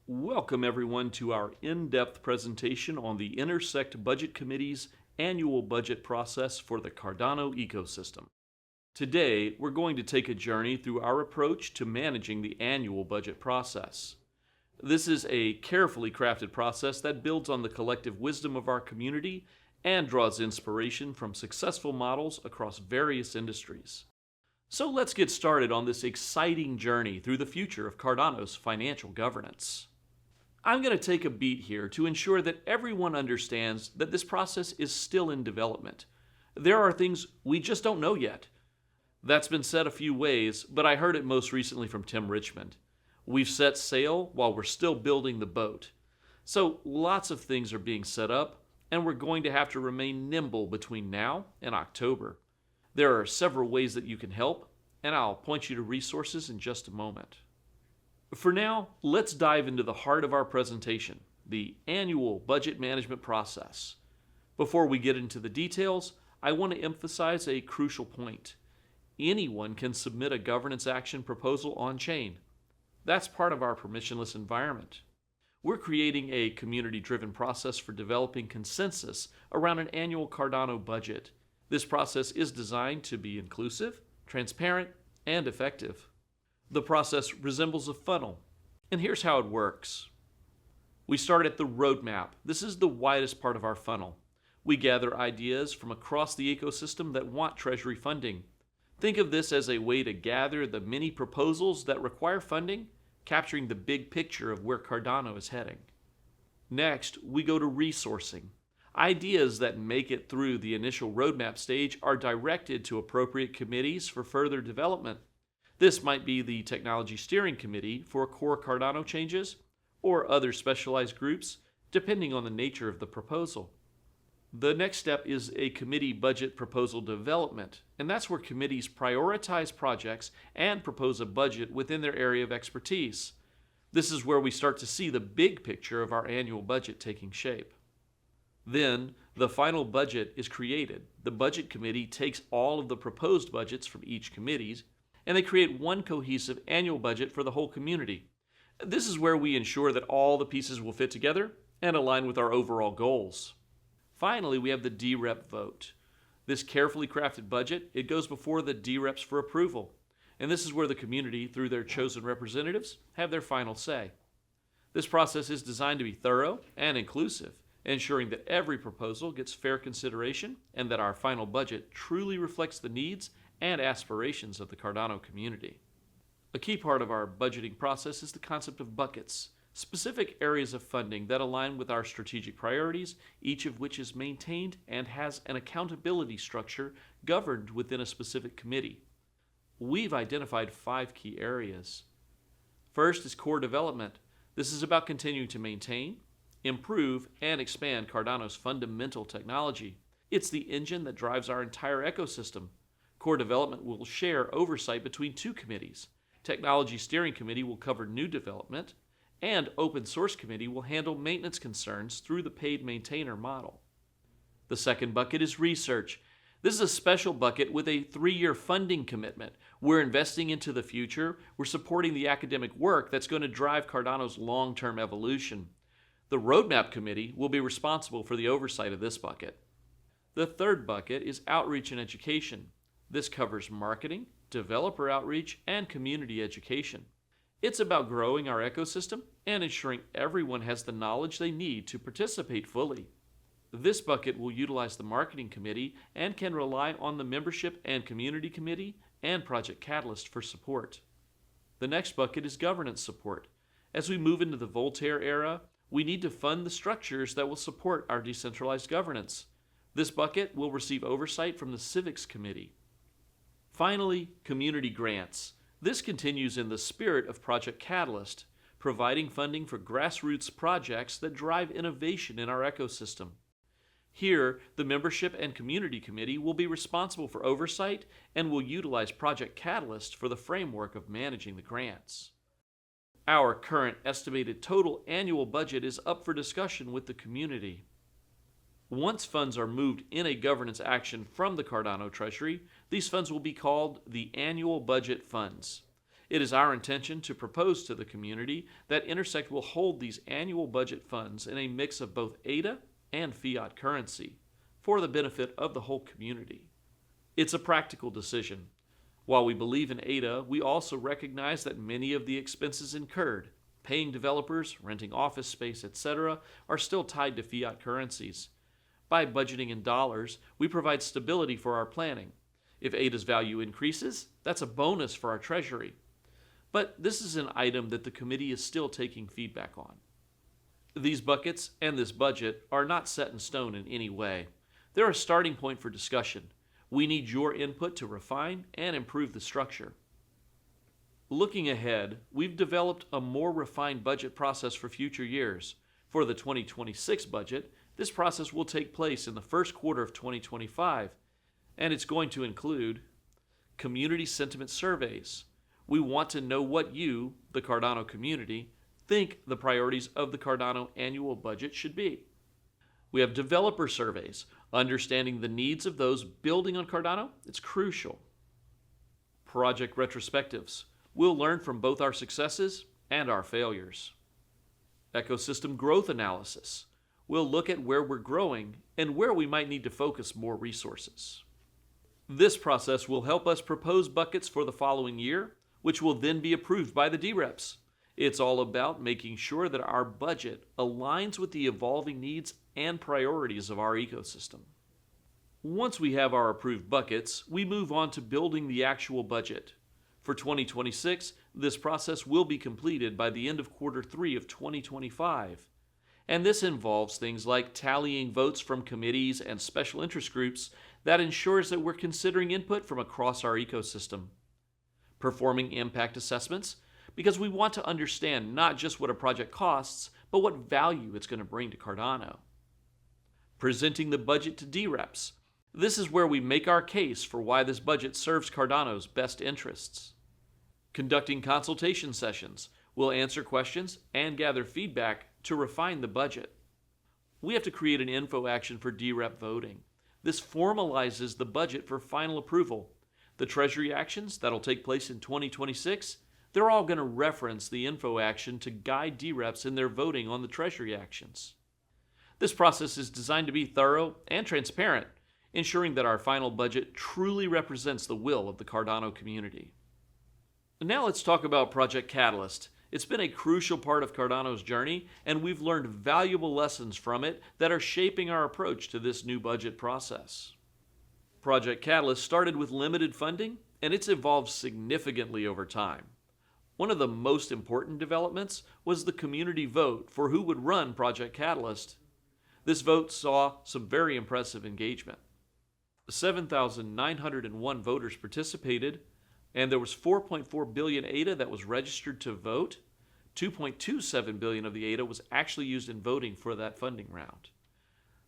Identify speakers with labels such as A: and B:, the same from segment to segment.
A: Welcome everyone to our in-depth presentation on the Intersect Budget Committee's annual budget process for the Cardano ecosystem. Today, we're going to take a journey through our approach to managing the annual budget process. This is a carefully crafted process that builds on the collective wisdom of our community and draws inspiration from successful models across various industries. So let's get started on this exciting journey through the future of Cardano's financial governance. I'm going to take a beat here to ensure that everyone understands that this process is still in development. There are things we just don't know yet. That's been said a few ways, but I heard it most recently from Tim Richmond. We've set sail while we're still building the boat. So lots of things are being set up, and we're going to have to remain nimble between now and October. There are several ways that you can help, and I'll point you to resources in just a moment. For now, let's dive into the heart of our presentation, the annual budget management process. Before we get into the details, I want to emphasize a crucial point. Anyone can submit a governance action proposal on-chain. That's part of our permissionless environment. We're creating a community-driven process for developing consensus around an annual Cardano budget. This process is designed to be inclusive, transparent, and effective. The process resembles a funnel, and here's how it works. We start at the roadmap. This is the widest part of our funnel. We gather ideas from across the ecosystem that want Treasury funding. Think of this as a way to gather the many proposals that require funding, capturing the big picture of where Cardano is heading. Next, we go to resourcing. Ideas that make it through the initial roadmap stage are directed to appropriate committees for further development. This might be the Technology Steering Committee for core Cardano changes, or other specialized groups, depending on the nature of the proposal. The next step is a committee budget proposal development, and that's where committees prioritize projects and propose a budget within their area of expertise. This is where we start to see the big picture of our annual budget taking shape. Then, the final budget is created. The budget committee takes all of the proposed budgets from each committee, and they create one cohesive annual budget for the whole community. This is where we ensure that all the pieces will fit together and align with our overall goals. Finally, we have the DRep vote. This carefully crafted budget, it goes before the DReps for approval. And this is where the community, through their chosen representatives, have their final say. This process is designed to be thorough and inclusive, ensuring that every proposal gets fair consideration and that our final budget truly reflects the needs and aspirations of the Cardano community. A key part of our budgeting process is the concept of buckets, specific areas of funding that align with our strategic priorities, each of which is maintained and has an accountability structure governed within a specific committee. We've identified 5 key areas. First is core development. This is about continuing to maintain, improve, and expand Cardano's fundamental technology. It's the engine that drives our entire ecosystem. Core development will share oversight between 2 committees. Technology Steering Committee will cover new development, and Open Source Committee will handle maintenance concerns through the paid maintainer model. The second bucket is research. This is a special bucket with a 3-year funding commitment. We're investing into the future. We're supporting the academic work that's going to drive Cardano's long-term evolution. The Roadmap Committee will be responsible for the oversight of this bucket. The third bucket is outreach and education. This covers marketing, developer outreach, and community education. It's about growing our ecosystem and ensuring everyone has the knowledge they need to participate fully. This bucket will utilize the Marketing Committee and can rely on the Membership and Community Committee and Project Catalyst for support. The next bucket is governance support. As we move into the Voltaire era, we need to fund the structures that will support our decentralized governance. This bucket will receive oversight from the Civics Committee. Finally, community grants. This continues in the spirit of Project Catalyst, providing funding for grassroots projects that drive innovation in our ecosystem. Here, the Membership and Community Committee will be responsible for oversight and will utilize Project Catalyst for the framework of managing the grants. Our current estimated total annual budget is up for discussion with the community. Once funds are moved in a governance action from the Cardano Treasury, these funds will be called the annual budget funds. It is our intention to propose to the community that Intersect will hold these annual budget funds in a mix of both ADA and fiat currency for the benefit of the whole community. It's a practical decision. While we believe in ADA, we also recognize that many of the expenses incurred, paying developers, renting office space, etc., are still tied to fiat currencies. By budgeting in dollars, we provide stability for our planning. If ADA's value increases, that's a bonus for our treasury. But this is an item that the committee is still taking feedback on. These buckets and this budget are not set in stone in any way. They're a starting point for discussion. We need your input to refine and improve the structure. Looking ahead, we've developed a more refined budget process for future years. For the 2026 budget, this process will take place in the first quarter of 2025, and it's going to include community sentiment surveys. We want to know what you, the Cardano community, think the priorities of the Cardano annual budget should be. We have developer surveys. Understanding the needs of those building on Cardano, it's crucial. Project retrospectives. We'll learn from both our successes and our failures. Ecosystem growth analysis. We'll look at where we're growing and where we might need to focus more resources. This process will help us propose buckets for the following year, which will then be approved by the DReps. It's all about making sure that our budget aligns with the evolving needs and priorities of our ecosystem. Once we have our approved buckets, we move on to building the actual budget. For 2026, this process will be completed by the end of quarter 3 of 2025. And this involves things like tallying votes from committees and special interest groups that ensures that we're considering input from across our ecosystem. Performing impact assessments, because we want to understand not just what a project costs, but what value it's going to bring to Cardano. Presenting the budget to DReps. This is where we make our case for why this budget serves Cardano's best interests. Conducting consultation sessions. We'll answer questions and gather feedback to refine the budget. We have to create an info action for DRep voting. This formalizes the budget for final approval. The Treasury actions that'll take place in 2026, they're all going to reference the info action to guide DReps in their voting on the Treasury actions. This process is designed to be thorough and transparent, ensuring that our final budget truly represents the will of the Cardano community. Now let's talk about Project Catalyst. It's been a crucial part of Cardano's journey, and we've learned valuable lessons from it that are shaping our approach to this new budget process. Project Catalyst started with limited funding, and it's evolved significantly over time. One of the most important developments was the community vote for who would run Project Catalyst. This vote saw some very impressive engagement. 7,901 voters participated, and there was 4.4 billion ADA that was registered to vote. 2.27 billion of the ADA was actually used in voting for that funding round.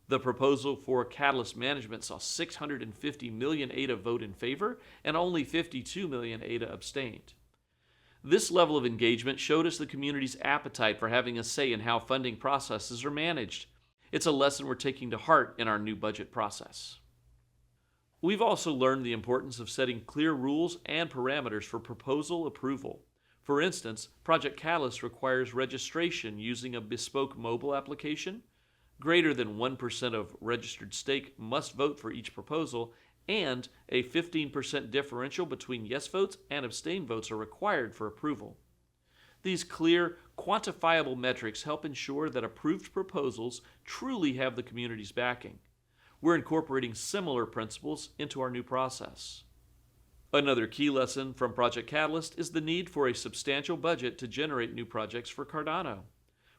A: The proposal for Catalyst management saw 650 million ADA vote in favor, and only 52 million ADA abstained. This level of engagement showed us the community's appetite for having a say in how funding processes are managed. It's a lesson we're taking to heart in our new budget process. We've also learned the importance of setting clear rules and parameters for proposal approval. For instance, Project Catalyst requires registration using a bespoke mobile application. Greater than 1% of registered stake must vote for each proposal, and a 15% differential between yes votes and abstain votes are required for approval. These clear, quantifiable metrics help ensure that approved proposals truly have the community's backing. We're incorporating similar principles into our new process. Another key lesson from Project Catalyst is the need for a substantial budget to generate new projects for Cardano.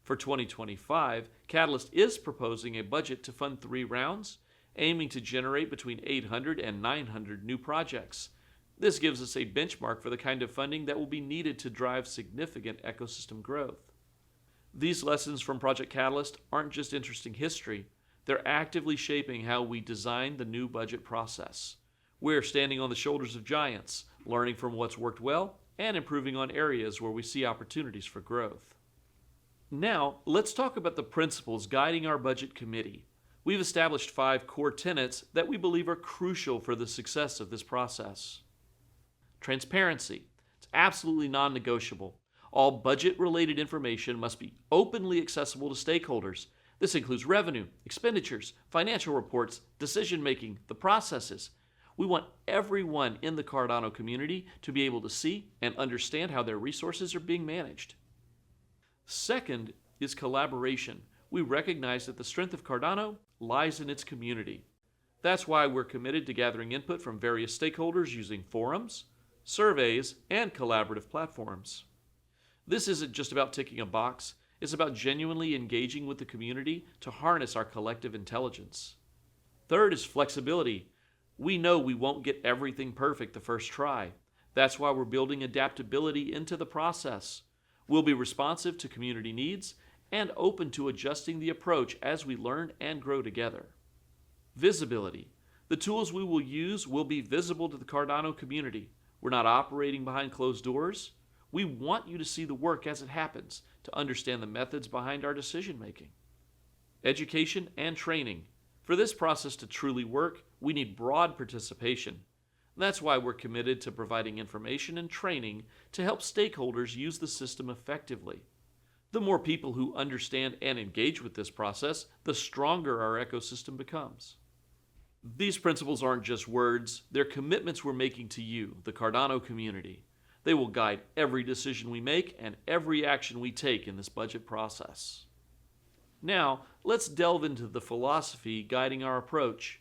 A: For 2025, Catalyst is proposing a budget to fund 3 rounds, aiming to generate between 800 and 900 new projects. This gives us a benchmark for the kind of funding that will be needed to drive significant ecosystem growth. These lessons from Project Catalyst aren't just interesting history, they're actively shaping how we design the new budget process. We're standing on the shoulders of giants, learning from what's worked well, and improving on areas where we see opportunities for growth. Now, let's talk about the principles guiding our budget committee. We've established 5 core tenets that we believe are crucial for the success of this process. Transparency. It's It's absolutely non-negotiable. All budget-related information must be openly accessible to stakeholders. This includes revenue, expenditures, financial reports, decision-making, the processes. We want everyone in the Cardano community to be able to see and understand how their resources are being managed. Second is collaboration. We recognize that the strength of Cardano lies in its community. That's why we're committed to gathering input from various stakeholders using forums, surveys, and collaborative platforms. This isn't just about ticking a box. It's about genuinely engaging with the community to harness our collective intelligence. Third is flexibility. We know we won't get everything perfect the first try. That's why we're building adaptability into the process. We'll be responsive to community needs and open to adjusting the approach as we learn and grow together. Visibility. The tools we will use will be visible to the Cardano community. We're not operating behind closed doors. We want you to see the work as it happens, to understand the methods behind our decision making. Education and training. For this process to truly work, we need broad participation. That's why we're committed to providing information and training to help stakeholders use the system effectively. The more people who understand and engage with this process, the stronger our ecosystem becomes. These principles aren't just words, they're commitments we're making to you, the Cardano community. They will guide every decision we make and every action we take in this budget process. Now, let's delve into the philosophy guiding our approach.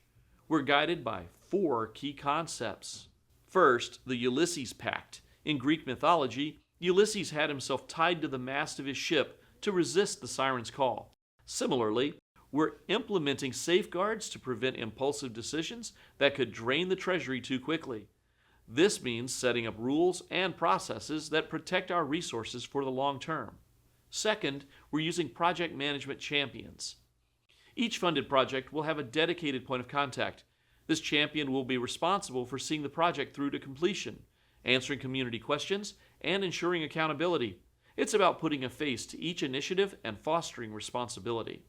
A: We're guided by 4 key concepts. First, the Ulysses Pact. In Greek mythology, Ulysses had himself tied to the mast of his ship to resist the siren's call. Similarly, we're implementing safeguards to prevent impulsive decisions that could drain the treasury too quickly. This means setting up rules and processes that protect our resources for the long term. Second, we're using project management champions. Each funded project will have a dedicated point of contact. This champion will be responsible for seeing the project through to completion, answering community questions, and ensuring accountability. It's about putting a face to each initiative and fostering responsibility.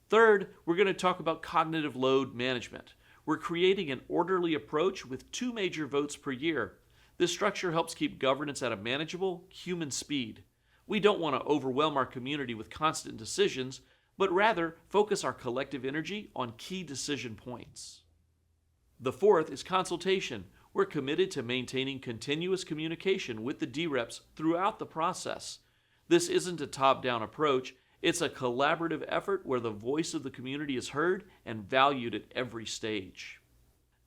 A: Third, we're going to talk about cognitive load management. We're creating an orderly approach with 2 major votes per year. This structure helps keep governance at a manageable, human speed. We don't want to overwhelm our community with constant decisions, but rather focus our collective energy on key decision points. The fourth is consultation. We're committed to maintaining continuous communication with the DReps throughout the process. This isn't a top-down approach. It's a collaborative effort where the voice of the community is heard and valued at every stage.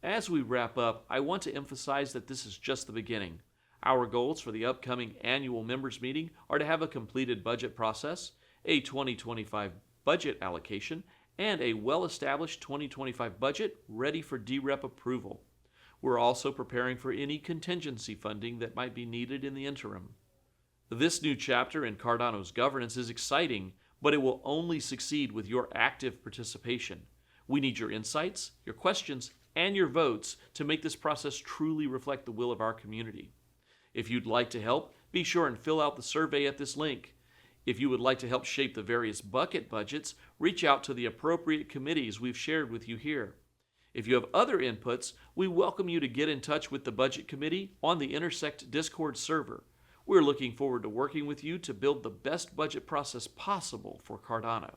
A: As we wrap up, I want to emphasize that this is just the beginning. Our goals for the upcoming annual members meeting are to have a completed budget process, a 2025 budget allocation, and a well-established 2025 budget ready for DRep approval. We're also preparing for any contingency funding that might be needed in the interim. This new chapter in Cardano's governance is exciting, but it will only succeed with your active participation. We need your insights, your questions, and your votes to make this process truly reflect the will of our community. If you'd like to help, be sure and fill out the survey at this link. If you would like to help shape the various bucket budgets, reach out to the appropriate committees we've shared with you here. If you have other inputs, we welcome you to get in touch with the Budget Committee on the Intersect Discord server. We're looking forward to working with you to build the best budget process possible for Cardano.